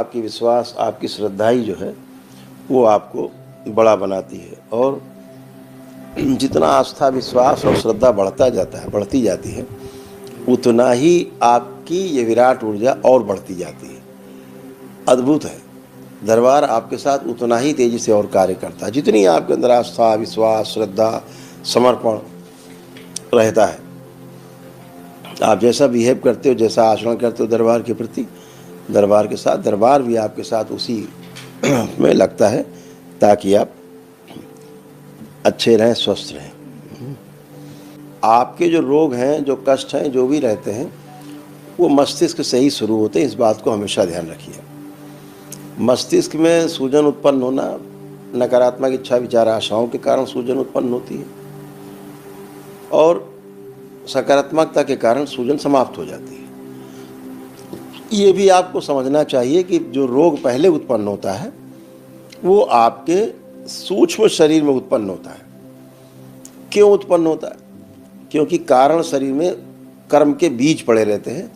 आपकी विश्वास, आपकी श्रद्धा ही जो है वो आपको बड़ा बनाती है। और जितना आस्था, विश्वास और श्रद्धा बढ़ती जाती है, उतना ही आपकी ये विराट ऊर्जा और बढ़ती जाती है। अद्भुत है, दरबार आपके साथ उतना ही तेजी से और कार्य करता है। जितनी आपके अंदर आस्था, विश्वास, श्रद्धा, समर्पण रहता है, आप जैसा बिहेव करते हो, जैसा आचरण करते हो दरबार के प्रति, दरबार के साथ, दरबार भी आपके साथ उसी में लगता है, ताकि आप अच्छे रहें, स्वस्थ रहें। आपके जो रोग हैं, जो कष्ट हैं, जो भी रहते हैं, वो मस्तिष्क से ही शुरू होते हैं। इस बात को हमेशा ध्यान रखिए। मस्तिष्क में सूजन उत्पन्न होना, नकारात्मक इच्छा, विचार, आशाओं के कारण सूजन उत्पन्न होती है, और सकारात्मकता के कारण सूजन समाप्त हो जाती है। ये भी आपको समझना चाहिए कि जो रोग पहले उत्पन्न होता है वो आपके सूक्ष्म शरीर में उत्पन्न होता है। क्यों उत्पन्न होता है? क्योंकि कारण शरीर में कर्म के बीज पड़े रहते हैं।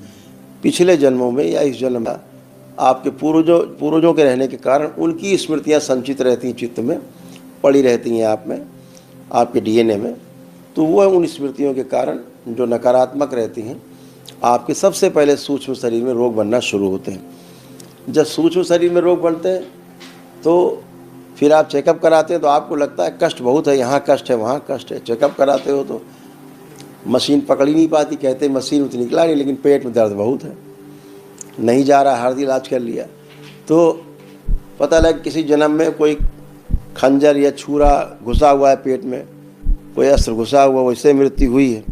पिछले जन्मों में या इस जन्म में आपके पूर्वजों के रहने के कारण उनकी स्मृतियां संचित रहती हैं, चित्त में पड़ी रहती हैं, आप में, आपके डीएनए में। तो वह उन स्मृतियों के कारण जो नकारात्मक रहती हैं, आपके सबसे पहले सूक्ष्म शरीर में रोग बनना शुरू होते हैं। जब सूक्ष्म शरीर में रोग बनते हैं तो फिर आप चेकअप कराते हैं तो आपको लगता है कष्ट बहुत है, यहाँ कष्ट है, वहाँ कष्ट है। चेकअप कराते हो तो मशीन पकड़ ही नहीं पाती, कहते हैं मशीन उतनी निकला नहीं, लेकिन पेट में दर्द बहुत है, नहीं जा रहा, हर इलाज कर लिया, तो पता लगा किसी जन्म में कोई खंजर या छुरा घुसा हुआ है पेट में, कोई अस्त्र घुसा हुआ, वैसे मृत्यु हुई है।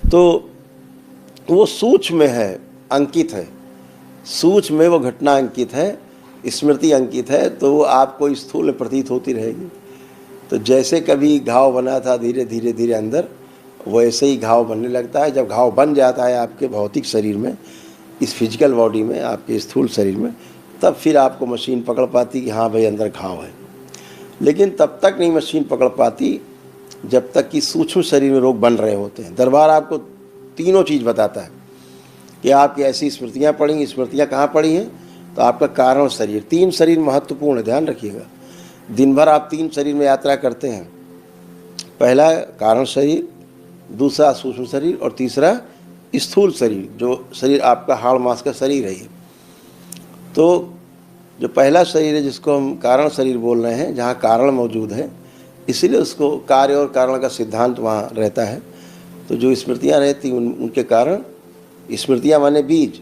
तो वो सूक्ष्म में है, अंकित है, सूक्ष्म में वो घटना अंकित है, स्मृति अंकित है, तो वो आपको स्थूल प्रतीत होती रहेगी। तो जैसे कभी घाव बना था धीरे धीरे धीरे अंदर, वैसे ही घाव बनने लगता है। जब घाव बन जाता है आपके भौतिक शरीर में, इस फिजिकल बॉडी में, आपके स्थूल शरीर में, तब फिर आपको मशीन पकड़ पाती कि हाँ भाई अंदर घाव है। लेकिन तब तक नहीं मशीन पकड़ पाती जब तक कि सूक्ष्म शरीर में रोग बन रहे होते हैं। दरबार आपको तीनों चीज़ बताता है कि आपकी ऐसी स्मृतियाँ पड़ी, स्मृतियाँ कहाँ पड़ी हैं, तो आपका कारण शरीर, 3 शरीर महत्वपूर्ण है, ध्यान रखिएगा। दिन भर आप 3 शरीर में यात्रा करते हैं। पहला कारण शरीर, दूसरा सूक्ष्म शरीर, और तीसरा स्थूल शरीर, जो शरीर आपका हाड़ मांस का शरीर है। तो जो पहला शरीर है जिसको हम कारण शरीर बोल रहे हैं, जहाँ कारण मौजूद है, इसीलिए उसको कार्य और कारण का सिद्धांत वहाँ रहता है। तो जो स्मृतियाँ रहती उनके कारण, स्मृतियाँ माने बीज,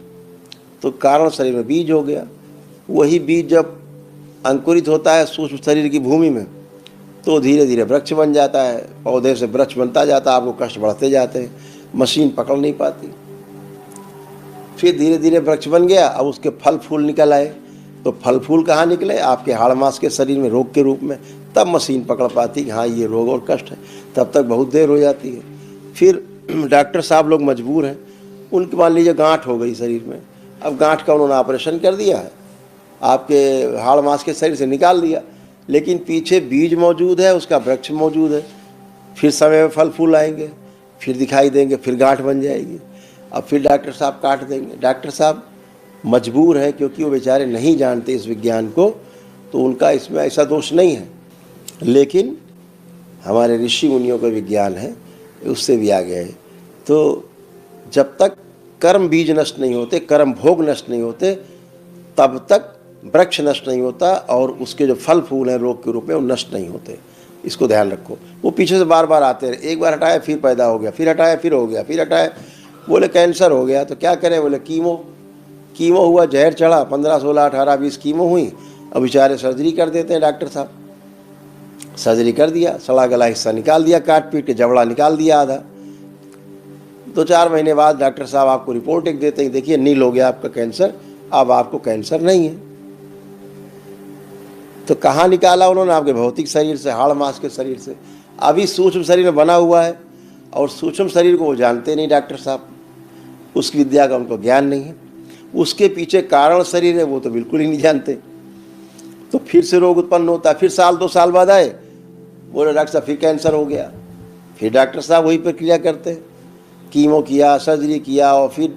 तो कारण शरीर में बीज हो गया। वही बीज जब अंकुरित होता है सूक्ष्म शरीर की भूमि में, तो धीरे धीरे वृक्ष बन जाता है, पौधे से वृक्ष बनता जाता है, आपको कष्ट बढ़ते जाते हैं, मशीन पकड़ नहीं पाती। फिर धीरे धीरे वृक्ष बन गया, अब उसके फल फूल निकल आए, तो फल फूल कहाँ निकले? आपके हाड़ मांस के शरीर में रोग के रूप में। तब मशीन पकड़ पाती कि हाँ ये रोग और कष्ट है। तब तक बहुत देर हो जाती है। फिर डॉक्टर साहब लोग मजबूर हैं, उनके मान लीजिए गांठ हो गई शरीर में, अब गांठ का उन्होंने ऑपरेशन कर दिया है, आपके हाड़ मांस के शरीर से निकाल दिया, लेकिन पीछे बीज मौजूद है, उसका वृक्ष मौजूद है। फिर समय में फल फूल आएंगे, फिर दिखाई देंगे, फिर गांठ बन जाएगी, अब फिर डॉक्टर साहब काट देंगे। डॉक्टर साहब मजबूर है, क्योंकि वो बेचारे नहीं जानते इस विज्ञान को, तो उनका इसमें ऐसा दोष नहीं है। लेकिन हमारे ऋषि मुनियों का विज्ञान है, उससे भी आगे है। तो जब तक कर्म बीज नष्ट नहीं होते, कर्म भोग नष्ट नहीं होते, तब तक वृक्ष नष्ट नहीं होता, और उसके जो फल फूल हैं रोग के रूप में वो नष्ट नहीं होते। इसको ध्यान रखो। वो पीछे से बार बार आते रहे, एक बार हटाया फिर पैदा हो गया, फिर हटाया फिर हो गया, फिर हटाया, बोले कैंसर हो गया, तो क्या करें? बोले कीमो हुआ, जहर चढ़ा, 15, 16, 18, 20 कीमो हुई। अब बेचारे सर्जरी कर देते हैं डॉक्टर साहब। सर्जरी कर दिया, सड़ा गला हिस्सा निकाल दिया, काट पीट के जबड़ा निकाल दिया आधा। 2-4 महीने बाद डॉक्टर साहब आपको रिपोर्ट एक देते हैं, देखिए नील हो गया आपका कैंसर, अब आपको कैंसर नहीं है। तो कहाँ निकाला उन्होंने? आपके भौतिक शरीर से, हाड़ मांस के शरीर से। अभी सूक्ष्म शरीर में बना हुआ है, और सूक्ष्म शरीर को वो जानते नहीं डॉक्टर साहब, उसकी विद्या का उनको ज्ञान नहीं है। उसके पीछे कारण शरीर है, वो तो बिल्कुल ही नहीं जानते। तो फिर से रोग उत्पन्न होता है। फिर 1-2 साल बाद आए, बोले डॉक्टर साहब फिर कैंसर हो गया। फिर डॉक्टर साहब वही प्रक्रिया करते हैं, कीमो किया, सर्जरी किया, और फिर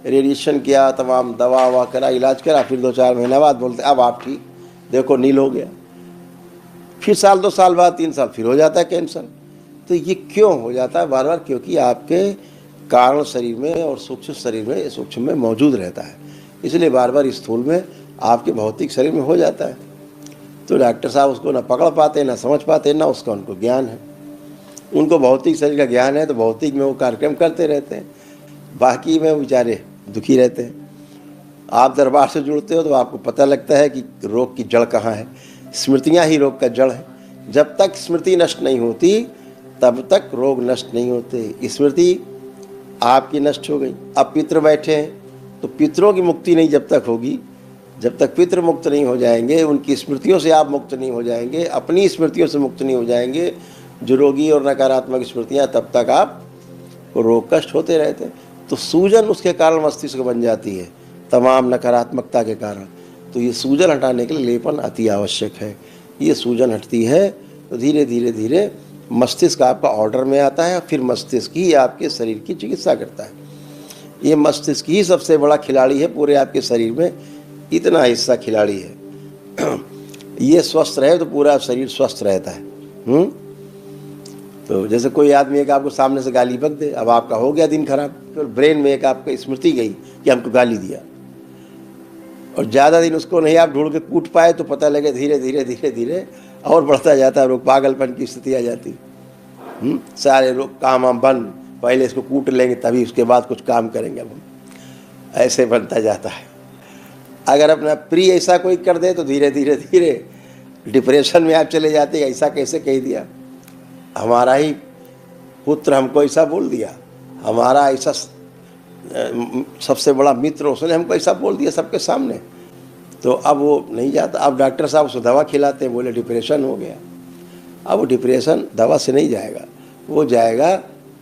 रेडिएशन किया, तमाम दवा ववा करा, इलाज करा, फिर 2-4 महीने बाद बोलते अब आप ठीक, देखो नील हो गया। फिर साल 2 साल बाद 3 साल फिर हो जाता है कैंसर। तो ये क्यों हो जाता है बार बार? क्योंकि आपके कारण शरीर में और सूक्ष्म शरीर में, सूक्ष्म में मौजूद रहता है, इसलिए बार बार स्थूल में आपके भौतिक शरीर में हो जाता है। तो डॉक्टर साहब उसको ना पकड़ पाते, ना समझ पाते, ना उसका उनको ज्ञान है। उनको भौतिक शरीर का ज्ञान है तो भौतिक में वो कार्यक्रम करते रहते हैं, बाकी में बेचारे दुखी रहते हैं। आप दरबार से जुड़ते हो तो आपको पता लगता है कि रोग की जड़ कहाँ है। स्मृतियाँ ही रोग का जड़ है। जब तक स्मृति नष्ट नहीं होती तब तक रोग नष्ट नहीं होते। स्मृति आपकी नष्ट हो गई, अब पितृ बैठे हैं तो पितरों की मुक्ति नहीं जब तक होगी, जब तक पितृ मुक्त नहीं हो जाएंगे, उनकी स्मृतियों से आप मुक्त नहीं हो जाएंगे, अपनी स्मृतियों से मुक्त नहीं हो जाएंगे, जो रोगी और नकारात्मक स्मृतियाँ, तब तक आप रोग कष्ट होते रहते हैं। तो सूजन उसके कारण मस्तिष्क बन जाती है, तमाम नकारात्मकता के कारण। तो ये सूजन हटाने के लिए लेपन अति आवश्यक है। ये सूजन हटती है तो धीरे धीरे धीरे मस्तिष्क आपका ऑर्डर में आता है, फिर मस्तिष्क ही आपके शरीर की चिकित्सा करता है। ये मस्तिष्क ही सबसे बड़ा खिलाड़ी है पूरे आपके शरीर में, इतना हिस्सा खिलाड़ी है। ये स्वस्थ रहे तो पूरा शरीर स्वस्थ रहता है। तो जैसे कोई आदमी एक आपको सामने से गाली बक दे, अब आपका हो गया दिन खराब, फिर ब्रेन में एक आपको स्मृति गई कि हमको गाली दिया, और ज़्यादा दिन उसको नहीं आप ढूंढ के कूट पाए तो पता लगे धीरे धीरे धीरे धीरे और बढ़ता जाता है रोग, पागलपन की स्थिति आ जाती। सारे लोग काम हम बंद, पहले इसको कूट लेंगे तभी उसके बाद कुछ काम करेंगे अब हम, ऐसे बनता जाता है। अगर अपना प्रिय ऐसा कोई कर दे तो धीरे धीरे धीरे डिप्रेशन में आप चले जाते हैं। ऐसा कैसे कह दिया, हमारा ही पुत्र हमको ऐसा बोल दिया, हमारा ऐसा सबसे बड़ा मित्र उसने हमको ऐसा बोल दिया सबके सामने। तो अब वो नहीं जाता। अब डॉक्टर साहब उसको दवा खिलाते हैं, बोले डिप्रेशन हो गया। अब वो डिप्रेशन दवा से नहीं जाएगा, वो जाएगा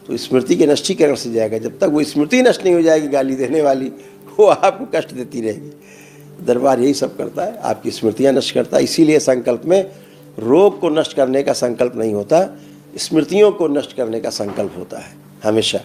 तो स्मृति के नष्टीकरण से जाएगा। जब तक वो स्मृति नष्ट नहीं हो जाएगी गाली देने वाली, वो आपको कष्ट देती रहेगी। दरबार यही सब करता है, आपकी स्मृतियाँ नष्ट करता है। इसीलिए संकल्प में रोग को नष्ट करने का संकल्प नहीं होता, स्मृतियों को नष्ट करने का संकल्प होता है हमेशा।